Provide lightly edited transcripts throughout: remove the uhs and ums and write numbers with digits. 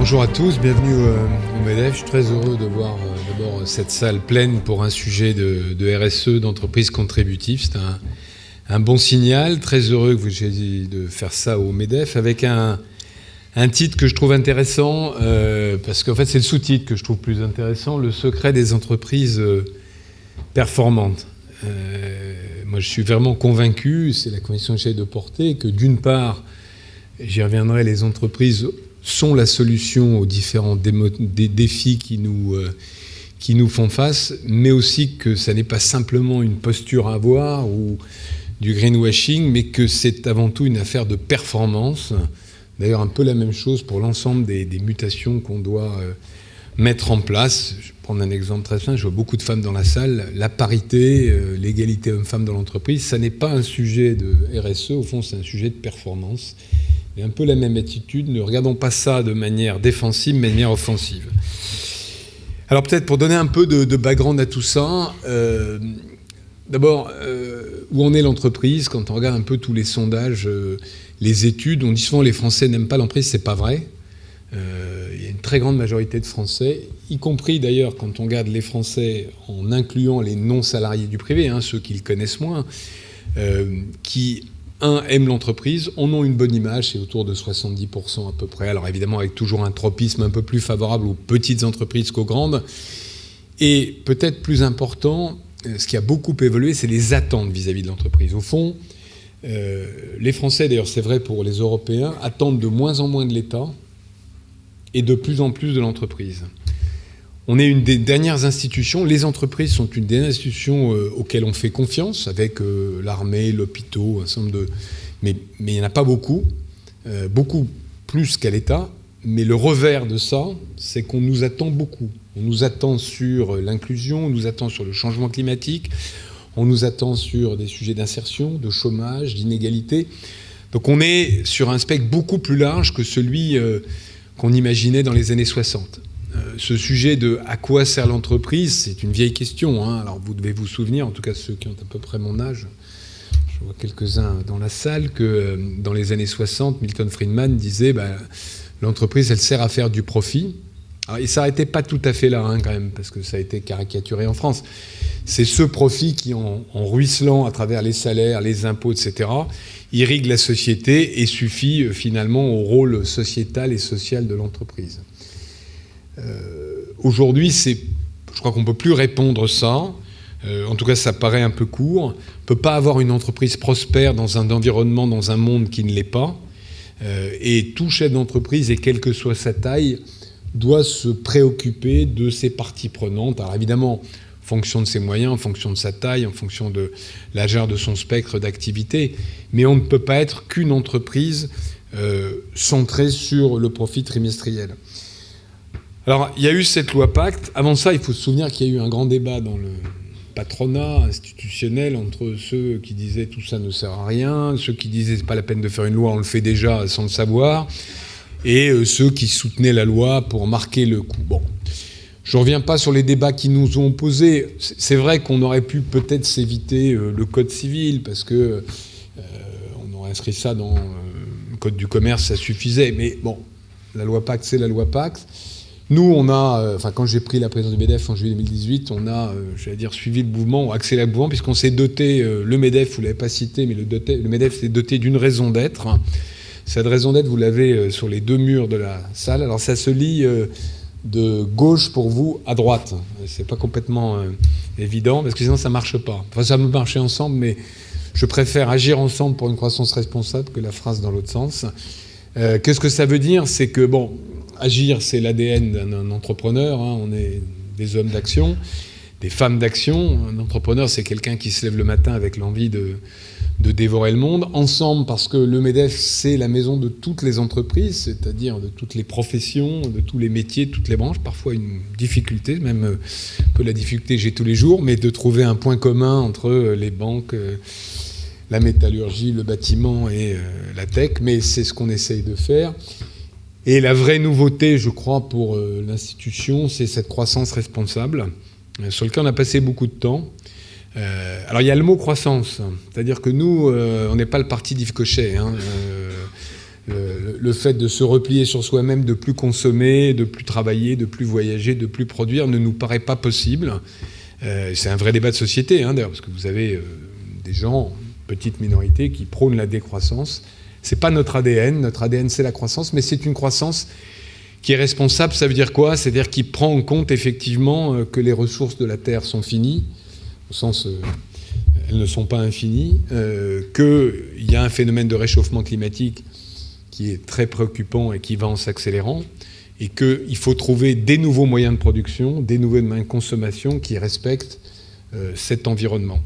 Bonjour à tous, bienvenue au MEDEF. Je suis très heureux de voir d'abord cette salle pleine pour un sujet de RSE, d'entreprise contributive. C'est un bon signal. Très heureux que vous ayez choisi de faire ça au MEDEF avec un titre que je trouve intéressant, parce qu'en fait c'est le sous-titre que je trouve plus intéressant, le secret des entreprises performantes. Moi je suis vraiment convaincu, c'est la conviction que j'essaie de porter, que d'une part, j'y reviendrai, les entreprises sont la solution aux différents défis qui nous font face, mais aussi que ça n'est pas simplement une posture à avoir ou du greenwashing, mais que c'est avant tout une affaire de performance. D'ailleurs, un peu la même chose pour l'ensemble des mutations qu'on doit mettre en place. Je vais prendre un exemple très simple, je vois beaucoup de femmes dans la salle. La parité, l'égalité homme-femme dans l'entreprise, ça n'est pas un sujet de RSE, au fond c'est un sujet de performance. Et un peu la même attitude, ne regardons pas ça de manière défensive, mais de manière offensive. Alors peut-être pour donner un peu de background à tout ça, d'abord, où en est l'entreprise? Quand on regarde un peu tous les sondages, les études, on dit souvent les Français n'aiment pas l'entreprise, c'est pas vrai. Il y a une très grande majorité de Français, y compris d'ailleurs quand on regarde les Français en incluant les non-salariés du privé, ceux qui le connaissent moins, qui aiment l'entreprise, en ont une bonne image, c'est autour de 70% à peu près. Alors évidemment avec toujours un tropisme un peu plus favorable aux petites entreprises qu'aux grandes. Et peut-être plus important, ce qui a beaucoup évolué, c'est les attentes vis-à-vis de l'entreprise. Au fond, les Français, d'ailleurs c'est vrai pour les Européens, attendent de moins en moins de l'État et de plus en plus de l'entreprise. On est une des dernières institutions, les entreprises sont une des institutions auxquelles on fait confiance, avec l'armée, l'hôpital, un certain nombre de... Mais il n'y en a pas beaucoup, beaucoup plus qu'à l'État. Mais le revers de ça, c'est qu'on nous attend beaucoup. On nous attend sur l'inclusion, on nous attend sur le changement climatique, on nous attend sur des sujets d'insertion, de chômage, d'inégalité. Donc on est sur un spectre beaucoup plus large que celui qu'on imaginait dans les années 60. Ce sujet de à quoi sert l'entreprise, c'est une vieille question. Alors vous devez vous souvenir, en tout cas ceux qui ont à peu près mon âge, je vois quelques-uns dans la salle, que dans les années 60, Milton Friedman disait l'entreprise, elle sert à faire du profit. Alors, il ne s'arrêtait pas tout à fait là quand même, parce que ça a été caricaturé en France. C'est ce profit qui, en ruisselant à travers les salaires, les impôts, etc., irrigue la société et suffit finalement au rôle sociétal et social de l'entreprise. Aujourd'hui, je crois qu'on ne peut plus répondre ça. En tout cas, ça paraît un peu court. On ne peut pas avoir une entreprise prospère dans un environnement, dans un monde qui ne l'est pas. Et tout chef d'entreprise, et quelle que soit sa taille, doit se préoccuper de ses parties prenantes. Alors évidemment, en fonction de ses moyens, en fonction de sa taille, en fonction de la largeur de son spectre d'activité. Mais on ne peut pas être qu'une entreprise centrée sur le profit trimestriel. Alors, il y a eu cette loi Pacte. Avant ça, il faut se souvenir qu'il y a eu un grand débat dans le patronat institutionnel entre ceux qui disaient tout ça ne sert à rien, ceux qui disaient c'est pas la peine de faire une loi, on le fait déjà sans le savoir, et ceux qui soutenaient la loi pour marquer le coup. Bon, je ne reviens pas sur les débats qui nous ont opposés. C'est vrai qu'on aurait pu peut-être s'éviter le code civil, parce que on aurait inscrit ça dans le code du commerce, ça suffisait. Mais bon, la loi Pacte, c'est la loi Pacte. Nous, on a, quand j'ai pris la présidence du MEDEF en juillet 2018, on a, suivi le mouvement, accéléré le mouvement, puisqu'on s'est doté, le MEDEF, vous ne l'avez pas cité, mais le MEDEF s'est doté d'une raison d'être. Cette raison d'être, vous l'avez sur les deux murs de la salle. Alors ça se lit de gauche pour vous à droite. C'est pas complètement évident, parce que sinon ça ne marche pas. Enfin, ça peut marcher ensemble, mais je préfère agir ensemble pour une croissance responsable que la phrase dans l'autre sens. Qu'est-ce que ça veut dire? C'est que, agir, c'est l'ADN d'un entrepreneur. On est des hommes d'action, des femmes d'action. Un entrepreneur, c'est quelqu'un qui se lève le matin avec l'envie de dévorer le monde. Ensemble, parce que le MEDEF, c'est la maison de toutes les entreprises, c'est-à-dire de toutes les professions, de tous les métiers, de toutes les branches. Parfois une difficulté, même un peu la difficulté que j'ai tous les jours, mais de trouver un point commun entre les banques, la métallurgie, le bâtiment et la tech. Mais c'est ce qu'on essaye de faire. Et la vraie nouveauté, je crois, pour l'institution, c'est cette croissance responsable, sur laquelle on a passé beaucoup de temps. Alors il y a le mot croissance, c'est-à-dire que nous, on n'est pas le parti d'Yves Cochet. Le fait de se replier sur soi-même, de plus consommer, de plus travailler, de plus voyager, de plus produire ne nous paraît pas possible. C'est un vrai débat de société, d'ailleurs, parce que vous avez des gens, une petite minorité, qui prônent la décroissance. C'est pas notre ADN. Notre ADN, c'est la croissance, mais c'est une croissance qui est responsable. Ça veut dire quoi? C'est-à-dire qui prend en compte effectivement que les ressources de la Terre sont finies, au sens elles ne sont pas infinies, qu'il y a un phénomène de réchauffement climatique qui est très préoccupant et qui va en s'accélérant, et qu'il faut trouver des nouveaux moyens de production, des nouveaux moyens de consommation qui respectent cet environnement.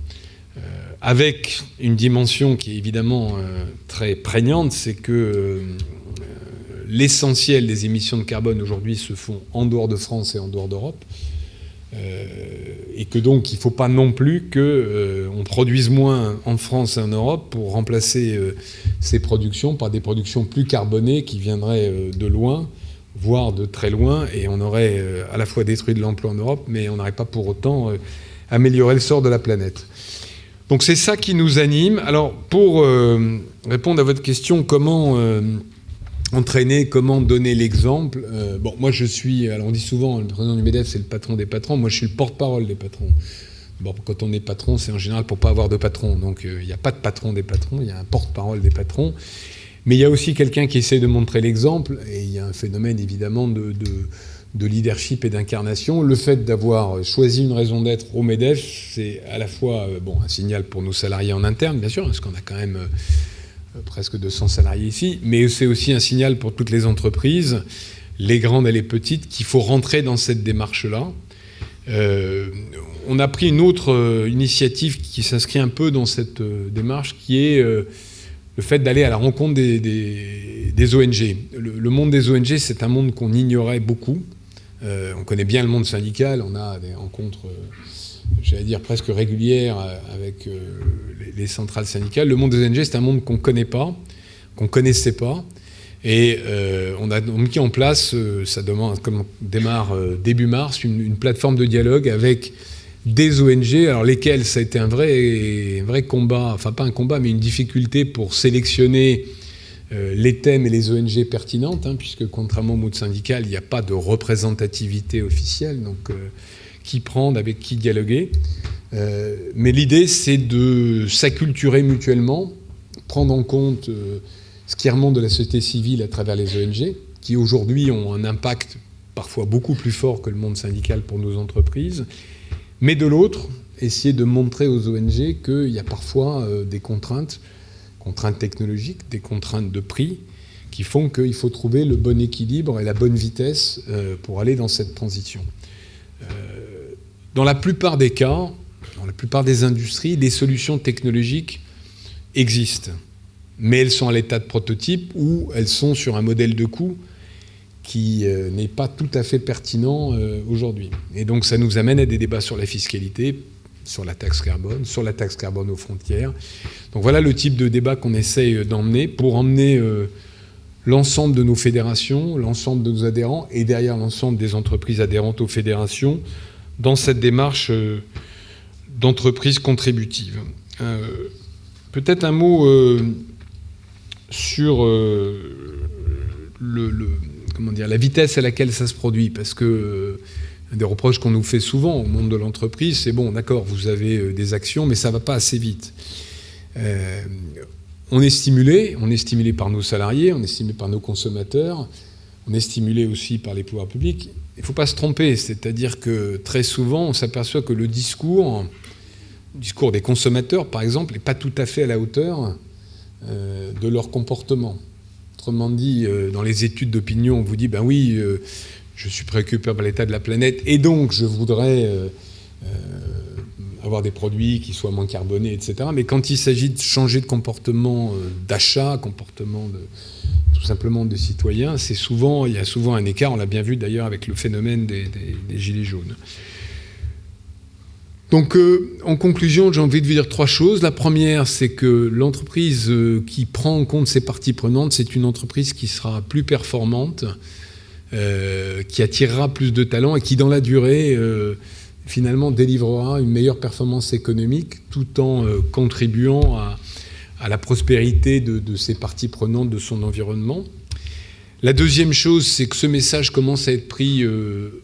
Avec une dimension qui est évidemment très prégnante, c'est que l'essentiel des émissions de carbone aujourd'hui se font en dehors de France et en dehors d'Europe, et que donc il ne faut pas non plus qu'on produise moins en France et en Europe pour remplacer ces productions par des productions plus carbonées qui viendraient de loin, voire de très loin, et on aurait à la fois détruit de l'emploi en Europe, mais on n'aurait pas pour autant amélioré le sort de la planète. Donc c'est ça qui nous anime. Alors pour répondre à votre question, comment entraîner, comment donner l'exemple, moi je suis, alors on dit souvent, le président du MEDEF c'est le patron des patrons, moi je suis le porte-parole des patrons. Bon, quand on est patron, c'est en général pour ne pas avoir de patron, donc il n'y a pas de patron des patrons, il y a un porte-parole des patrons, mais il y a aussi quelqu'un qui essaie de montrer l'exemple, et il y a un phénomène évidemment de leadership et d'incarnation. Le fait d'avoir choisi une raison d'être au MEDEF, c'est à la fois un signal pour nos salariés en interne, bien sûr, parce qu'on a quand même presque 200 salariés ici, mais c'est aussi un signal pour toutes les entreprises, les grandes et les petites, qu'il faut rentrer dans cette démarche-là. On a pris une autre initiative qui s'inscrit un peu dans cette démarche, qui est le fait d'aller à la rencontre des ONG. Le monde des ONG, c'est un monde qu'on ignorait beaucoup. On connaît bien le monde syndical, on a des rencontres, j'allais dire, presque régulières avec les centrales syndicales. Le monde des ONG, c'est un monde qu'on ne connaît pas, qu'on ne connaissait pas. Et on a mis en place, ça démarre début mars, une plateforme de dialogue avec des ONG, alors lesquelles ça a été un vrai combat, enfin pas un combat, mais une difficulté pour sélectionner les thèmes et les ONG pertinentes, puisque contrairement au monde syndical, il n'y a pas de représentativité officielle, donc qui prendre, avec qui dialoguer. Mais l'idée, c'est de s'acculturer mutuellement, prendre en compte ce qui remonte de la société civile à travers les ONG, qui aujourd'hui ont un impact parfois beaucoup plus fort que le monde syndical pour nos entreprises, mais de l'autre, essayer de montrer aux ONG qu'il y a parfois des contraintes technologiques, des contraintes de prix, qui font qu'il faut trouver le bon équilibre et la bonne vitesse pour aller dans cette transition. Dans la plupart des cas, dans la plupart des industries, les solutions technologiques existent, mais elles sont à l'état de prototype ou elles sont sur un modèle de coût qui n'est pas tout à fait pertinent aujourd'hui. Et donc ça nous amène à des débats sur la fiscalité, sur la taxe carbone aux frontières. Donc voilà le type de débat qu'on essaye d'emmener pour emmener l'ensemble de nos fédérations, l'ensemble de nos adhérents et derrière l'ensemble des entreprises adhérentes aux fédérations dans cette démarche d'entreprise contributive. Peut-être un mot sur la vitesse à laquelle ça se produit, parce que un des reproches qu'on nous fait souvent au monde de l'entreprise, c'est bon, d'accord, vous avez des actions, mais ça ne va pas assez vite. On est stimulé par nos salariés, on est stimulé par nos consommateurs, on est stimulé aussi par les pouvoirs publics. Il ne faut pas se tromper, c'est-à-dire que très souvent, on s'aperçoit que le discours des consommateurs, par exemple, n'est pas tout à fait à la hauteur de leur comportement. Autrement dit, dans les études d'opinion, on vous dit, ben oui, je suis préoccupé par l'état de la planète et donc je voudrais avoir des produits qui soient moins carbonés, etc. Mais quand il s'agit de changer de comportement d'achat, comportement tout simplement de citoyens, il y a souvent un écart, on l'a bien vu d'ailleurs avec le phénomène des gilets jaunes. Donc, en conclusion, j'ai envie de vous dire 3 choses. La première, c'est que l'entreprise qui prend en compte ses parties prenantes, c'est une entreprise qui sera plus performante, qui attirera plus de talents et qui, dans la durée, finalement, délivrera une meilleure performance économique tout en contribuant à la prospérité de ses parties prenantes, de son environnement. La deuxième chose, c'est que ce message commence à être pris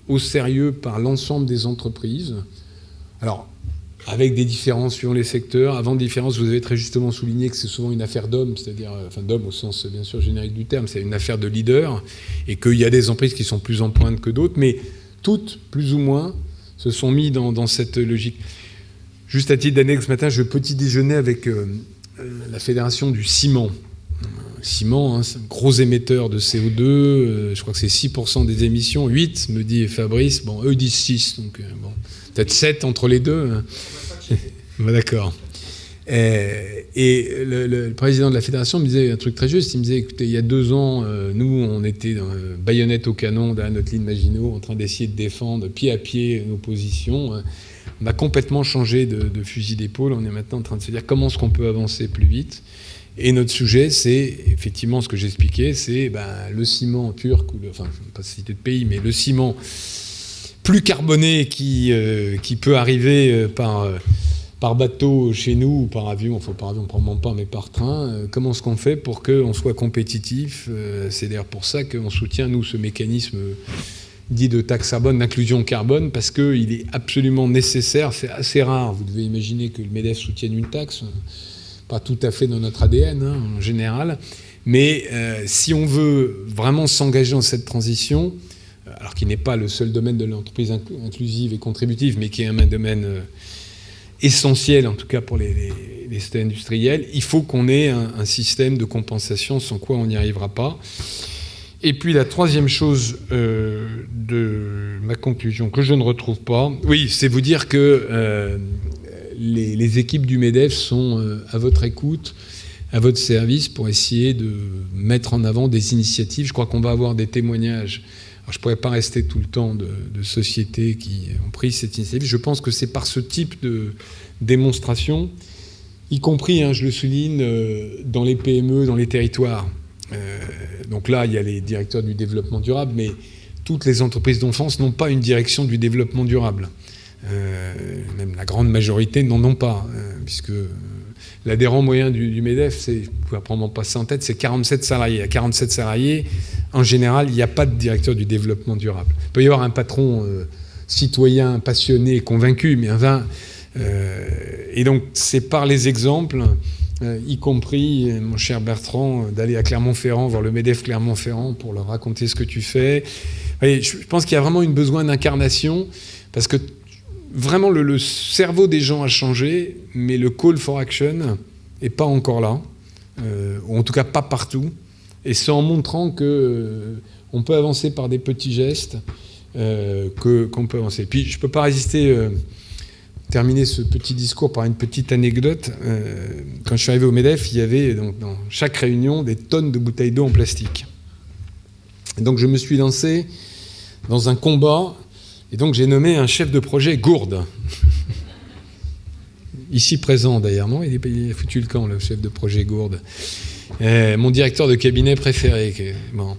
au sérieux par l'ensemble des entreprises. Alors, avec des différences suivant les secteurs. Avant différence, vous avez très justement souligné que c'est souvent une affaire d'hommes, c'est-à-dire, enfin d'hommes au sens bien sûr générique du terme, c'est une affaire de leader, et qu'il y a des entreprises qui sont plus en pointe que d'autres, mais toutes, plus ou moins, se sont mis dans cette logique. Juste à titre d'anecdote, ce matin, je petit déjeuner avec la Fédération du ciment. Ciment, hein, c'est un gros émetteur de CO2, je crois que c'est 6% des émissions, 8, me dit Fabrice, bon, eux disent 6, donc bon, peut-être 7 entre les deux. Hein. Bah, d'accord. Et le président de la fédération me disait un truc très juste, il me disait, écoutez, il y a 2 ans, nous, on était dans baïonnette au canon derrière notre ligne Maginot, en train d'essayer de défendre pied à pied nos positions. On a complètement changé de fusil d'épaule, on est maintenant en train de se dire comment est-ce qu'on peut avancer plus vite. Et notre sujet, c'est effectivement ce que j'expliquais, c'est le ciment turc, enfin, je ne vais pas citer de pays, mais le ciment plus carboné qui peut arriver par bateau chez nous, ou par avion, enfin par avion probablement pas, mais par train. Comment est-ce qu'on fait pour qu'on soit compétitif? C'est d'ailleurs pour ça qu'on soutient, nous, ce mécanisme dit de taxe carbone, d'inclusion carbone, parce qu'il est absolument nécessaire, c'est assez rare. Vous devez imaginer que le MEDEF soutienne une taxe, pas tout à fait dans notre ADN, hein, en général, mais si on veut vraiment s'engager dans cette transition, alors qui n'est pas le seul domaine de l'entreprise inclusive et contributive, mais qui est un domaine essentiel, en tout cas pour les stades industriels, il faut qu'on ait un système de compensation, sans quoi on n'y arrivera pas. Et puis la troisième chose de ma conclusion, que je ne retrouve pas, oui, c'est vous dire que les équipes du MEDEF sont à votre écoute, à votre service pour essayer de mettre en avant des initiatives. Je crois qu'on va avoir des témoignages. Alors, je ne pourrais pas rester tout le temps de sociétés qui ont pris cette initiative. Je pense que c'est par ce type de démonstration, y compris, hein, je le souligne, dans les PME, dans les territoires. Donc là, il y a les directeurs du développement durable, mais toutes les entreprises d'enfance n'ont pas une direction du développement durable. Même la grande majorité n'en ont pas, puisque l'adhérent moyen du MEDEF, c'est, vous pouvez probablement passer en tête, c'est 47 salariés. À 47 salariés, en général, il n'y a pas de directeur du développement durable. Il peut y avoir un patron citoyen, passionné, convaincu, mais et donc, c'est par les exemples, y compris, mon cher Bertrand, d'aller à Clermont-Ferrand, voir le MEDEF Clermont-Ferrand pour leur raconter ce que tu fais. Et je pense qu'il y a vraiment un besoin d'incarnation, parce que vraiment, le cerveau des gens a changé, mais le call for action n'est pas encore là, ou en tout cas pas partout. Et c'est en montrant qu'on peut avancer par des petits gestes qu'on peut avancer. Puis je ne peux pas résister, terminer ce petit discours par une petite anecdote. Quand je suis arrivé au MEDEF, il y avait donc, dans chaque réunion des tonnes de bouteilles d'eau en plastique. Et donc je me suis lancé dans un combat. Et donc j'ai nommé un chef de projet Gourde. Ici présent d'ailleurs, non? Il a foutu le camp, le chef de projet Gourde. Mon directeur de cabinet préféré. Bon.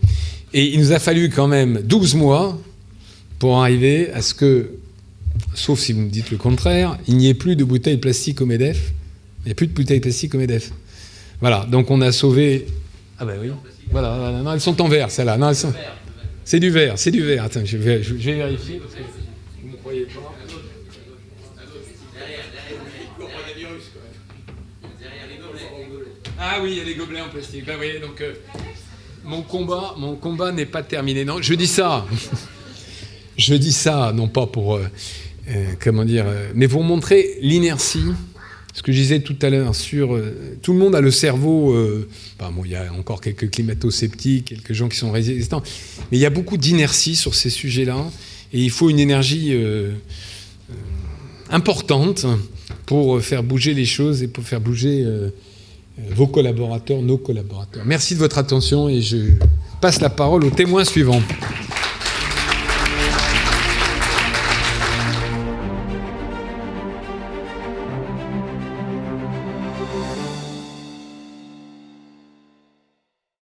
Et il nous a fallu quand même 12 mois pour arriver à ce que, sauf si vous me dites le contraire, il n'y ait plus de bouteilles plastiques au MEDEF. Il n'y a plus de bouteilles plastiques au MEDEF. Voilà, donc on a sauvé... Ah ben oui, voilà, non, elles sont en verre, celles-là. Non, elles sont... C'est du verre, c'est du verre. Attends, je vais vérifier parce que vous ne me croyez pas. Ah oui, il y a les gobelets en plastique. Ben oui, donc mon combat n'est pas terminé. Non, je dis ça. Je dis ça, non pas pour comment dire, mais pour montrer l'inertie. Ce que je disais tout à l'heure sur tout le monde a le cerveau. Bon, il y a encore quelques climato-sceptiques, quelques gens qui sont résistants, mais il y a beaucoup d'inertie sur ces sujets-là, et il faut une énergie importante pour faire bouger les choses et pour faire bouger vos collaborateurs, nos collaborateurs. Merci de votre attention et je passe la parole au témoin suivant.